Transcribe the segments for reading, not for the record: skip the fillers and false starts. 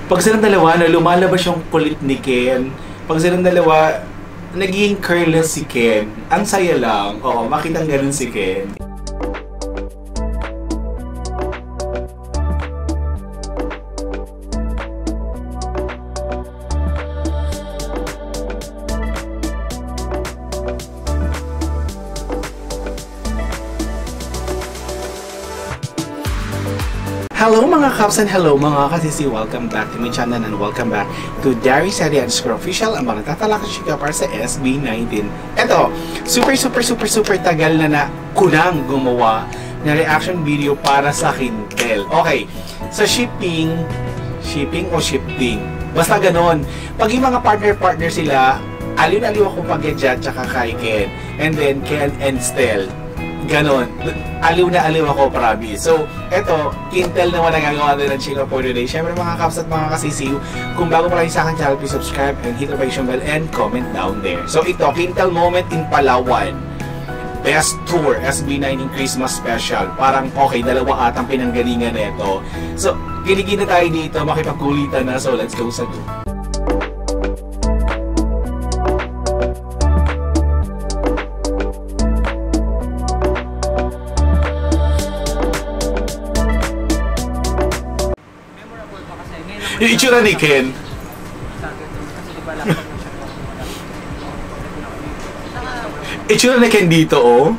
Pag silang dalawa, no, lumalabas yung kulit ni Ken. Pag silang dalawa, naging careless si Ken. Ang saya lang. Oo, makitang ganun si Ken. Hello mga Kaps and hello mga kasisi! Welcome back to my channel and welcome back to Darius Official, ang mga tatalakad chika para sa SB19. Eto, super tagal na kulang gumawa na reaction video para sa Kintel. Okay, sa shipping o shifting, basta ganon. Pag yung mga partner sila, aliw-aliw ako pag-Jet tsaka kay Ken, and then Ken and Stel. Ganon. Aliw na aliw ako, promise. So, eto, Kintel naman nagagawa din ng Chika for today. Siyempre mga Kaps at mga kasisiw, kung bago pa lang sa akin channel, please subscribe and hit the notification bell and comment down there. So, ito, Kintel moment in Palawan. Best Tour, SB19 Christmas Special. Parang okay, dalawa atang pinanggalingan nito. So, kiligin na tayo dito, makipagkulitan na. So, let's go sa go. Yung itsura ni Ken. Itsura ni Ken dito, oh.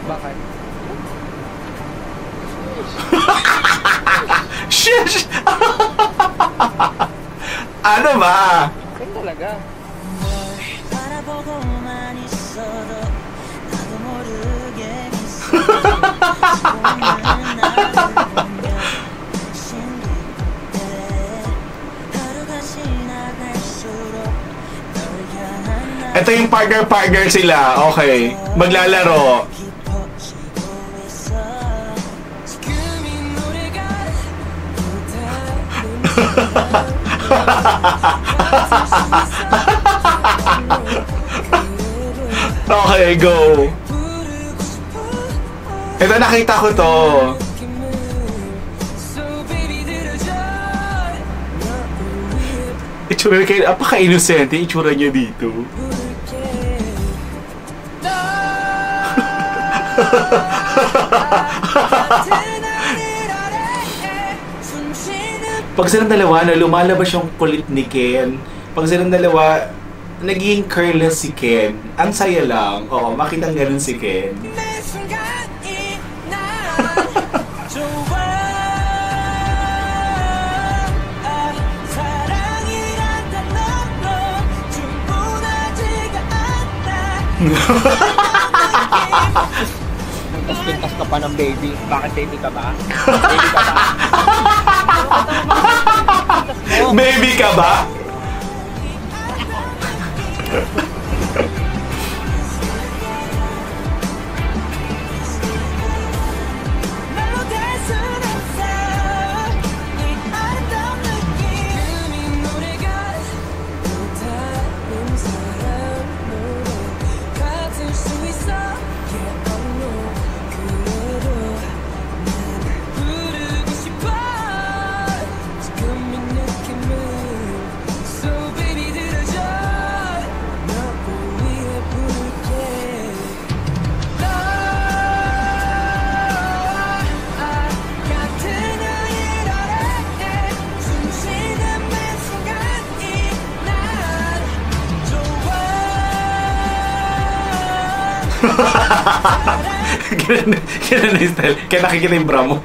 Bakit? Shit! Ano ba? Ken talaga. Ito yung partner sila. Okay. Maglalaro. Okay, go. Ito, nakita ko to. Itsura kayo, apaka-innocent yung itsura niya dito. Pag silang dalawa, no, lumalabas yung kulit ni Ken. Pag silang dalawa, naging careless si Ken. Ang saya lang. Oo, makitang ganun si Ken. Pintas ka pa ng baby. Bakit baby ka ba? Baby ka ba? Baby ka ba? Ganun na yung style. Kaya nakikita yung bra mo.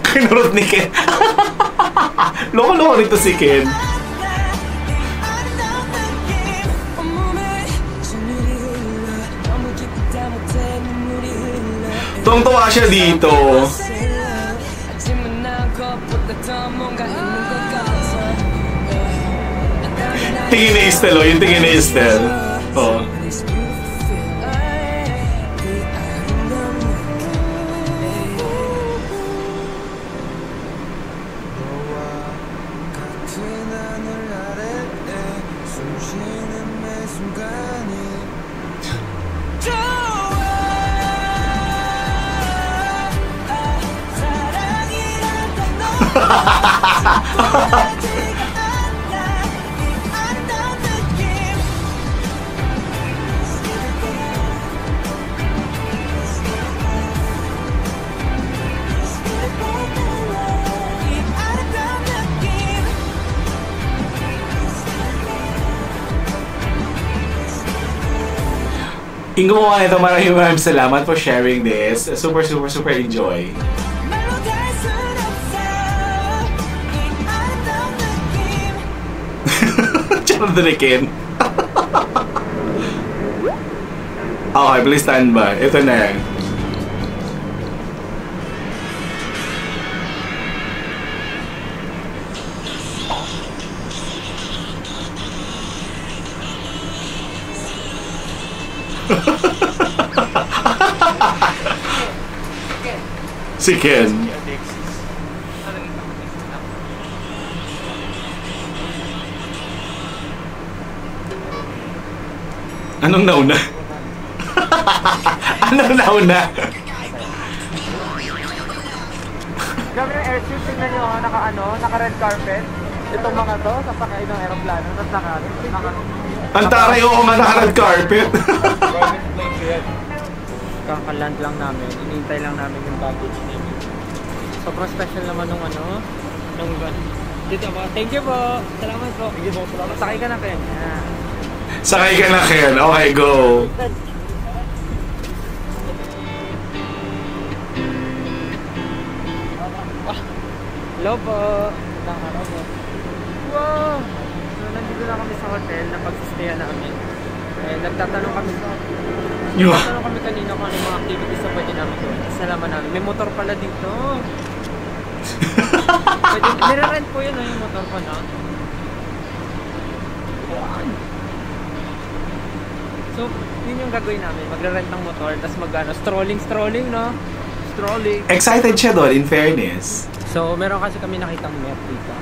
Kinurot ni Ken. Loko-loko rito si Ken. Tuwang-tuwa siya dito. Tingin ni Estel, oh. Yung tingin ni Estel. Oh. Yung gumawa nito, maraming salamat for sharing this. Super enjoy. Chandrakin. Okay, please stand by. Ito na. Si Ken. Anong nauna? Anong nauna? Grabe ng airsuit, tignan nyo, naka-red carpet. Itong mga to, sasakay ng aeroplano, tapos Ang taray, oo nga, naka-red carpet. Kakaland lang namin, inintay lang namin yung baggage namin. Sobrang special naman nung dito po. Thank you po. Salamat po. Thank you po. Salamat. Sakay ka na, Ken. Sakay ka na, Ken. Okay, go. Hello po. Nakaraw po. Wow! So, nandito na kami sa hotel na pagsistayan namin. Nagtatanong kami kanina kung ano yung mga activities na pwede namin gawin. Kasi nalaman namin, may motor pala dito. Nire-rent po yun, yung motor ko na. So, yun yung gagawin namin. Magre-rent ng motor, tapos strolling, no? Strolling. Excited siya doon, in fairness. So, meron kasi kami nakitang map dito.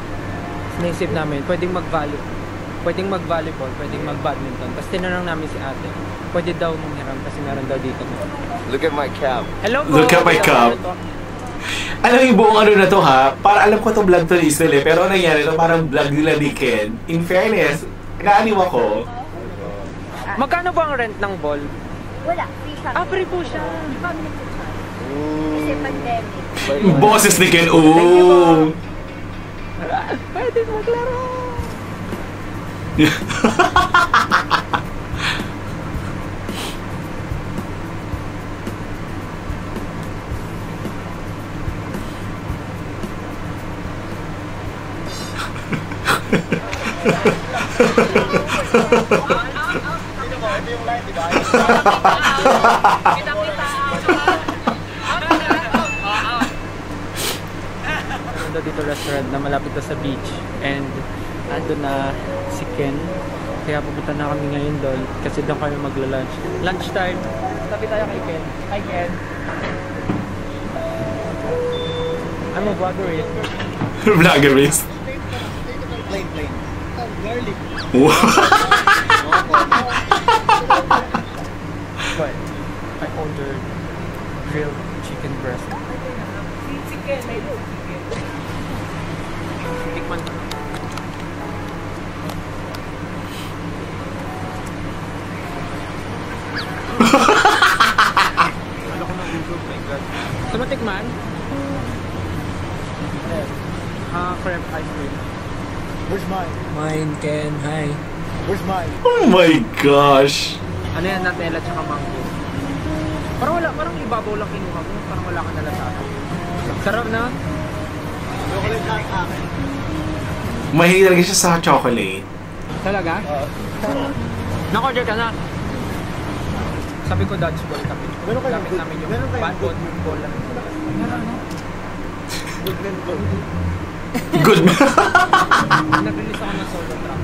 Naisip namin, pwedeng mag-volleyball, pwedeng mag-badminton. Tapos tinanong namin si ate, pwede daw manghiram kasi meron daw dito. Look at my cap. Hello po! Look at my cap. Alam yung buong ano na to ha, para alam ko itong vlog to ni Isel eh, pero nangyari ito parang vlog nila ni Ken. In fairness, naaniw ako. Magkano ba ang rent ng ball? Wala, free siya. Free po siya. Family po siya. Kasi pandemic. Boses ni Ken, ooh! Pwede maglaro! Dito restaurant na malapit na sa beach and ando na si Ken, kaya pupunta na kami ngayon doon kasi doon kami magla-lunch. Lunch time. Tabi tayo kay Ken. Hi Ken. I'm a vloggerist. Vloggerist? Plain. Garlic. But I ordered grilled chicken breast. Chicken, I love chicken. Tikman ko. Ano ko na Google, my God. Gusto mo tikman? Creme ice cream. Where's mine? Mine, Ken. Hi. Where's mine? Oh my gosh! Ano yan, Nutella tsaka mango. Parang ibabaw lang kinuha mo. Parang wala ka nalasahan. Sarap na? Chocolate lang akin. Mahilig talaga siya sa chocolate. Talaga? Nak-order ka na? Sabi ko dodgeball kami. Meron kayong Gamit namin yung ball lang. Good man. Nag-release ako ng solo track.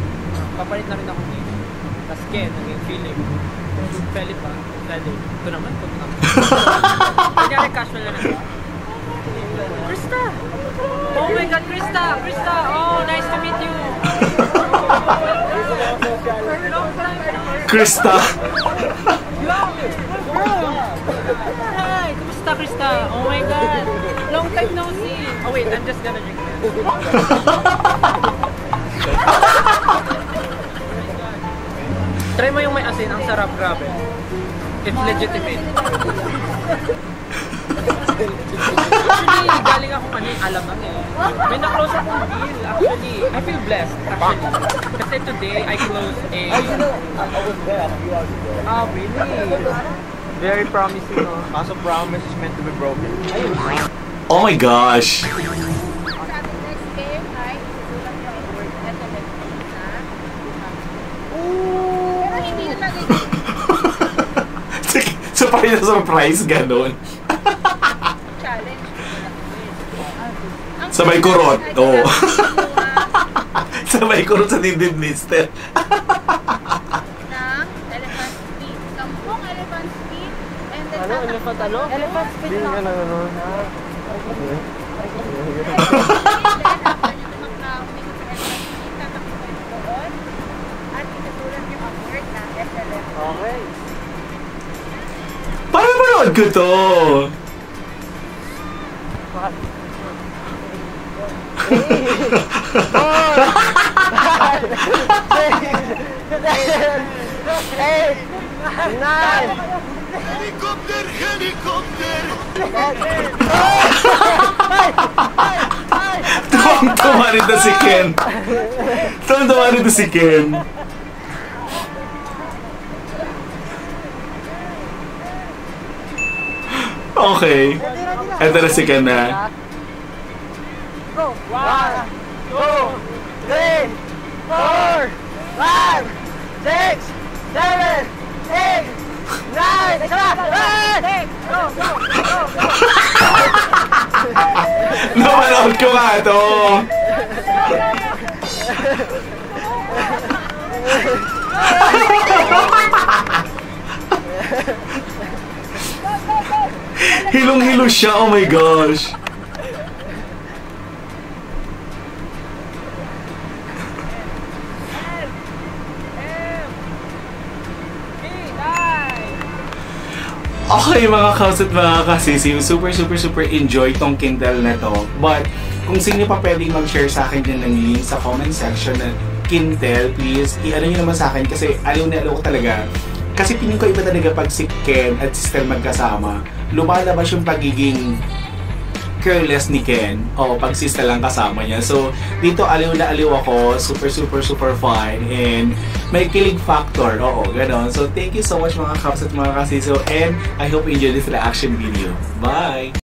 Papalit na rin ako dito. Tapos Ken, naging Philip. Philip pa. Philip. Ito naman, ito naman. Kanyari casual na rin. Krista! Oh my God, Krista! Krista! Oh, nice to meet you! Krista! Hi! Kumusta? Krista! Oh my God! Long time no see! Oh wait, I'm just gonna drink this. Try mo yung may asin, ang sarap, grabe. It's legitimate. Actually, galing ako kanina, alamang eh. May na-close akong deal, actually. I feel blessed, actually. Kasi today, I closed a... I was there a few hours ago. Ah, really? Very promising, no? Kaso promise is meant to be broken. Oh my gosh! Sabi next game ay susulat yung word at the next game na. Pero hindi na magiging So parang na-surprise, ganon. challenge. Ang Sabay kurot, ay oo. kailangan Sabay ko rin sa dindin, mister. ng elephant speed. 10 elephant speed and then Ano? Elephant ano? Elephant speed Hindi lang. nga ano. Then after nyo tumakla, umikot sa elephant speed, tatakbo kayo doon at isusulat yung ang word na SLF. Okay. Parang manood ko to. Tuwang-tuwa rin si Ken. Tuwang-tuwa rin si Ken. Okay. Ito na si Ken na. Go! 1, 2, 3, 4, 5, 6, 7, 8, 9, isa na! Go! Go! Go! Napanood ko nga ito. Hilong-hilo siya, oh my gosh. Okay mga kaus at mga kasisi, super enjoy tong Kindle na to. But kung sino pa pwedeng mag-share sa akin din ng link sa comment section na Kindle, please, i-ano nyo naman sa akin kasi aliw na aliw ko talaga. Kasi piling ko iba talaga pag si Ken at si Stel magkasama, lumalabas yung pagiging careless ni Ken o pag si Stel lang kasama niya. So dito aliw na aliw ako, super fun and may kilig factor, oo, ganon. So thank you so much mga kaps at mga kasiso and I hope you enjoyed this reaction video. Bye!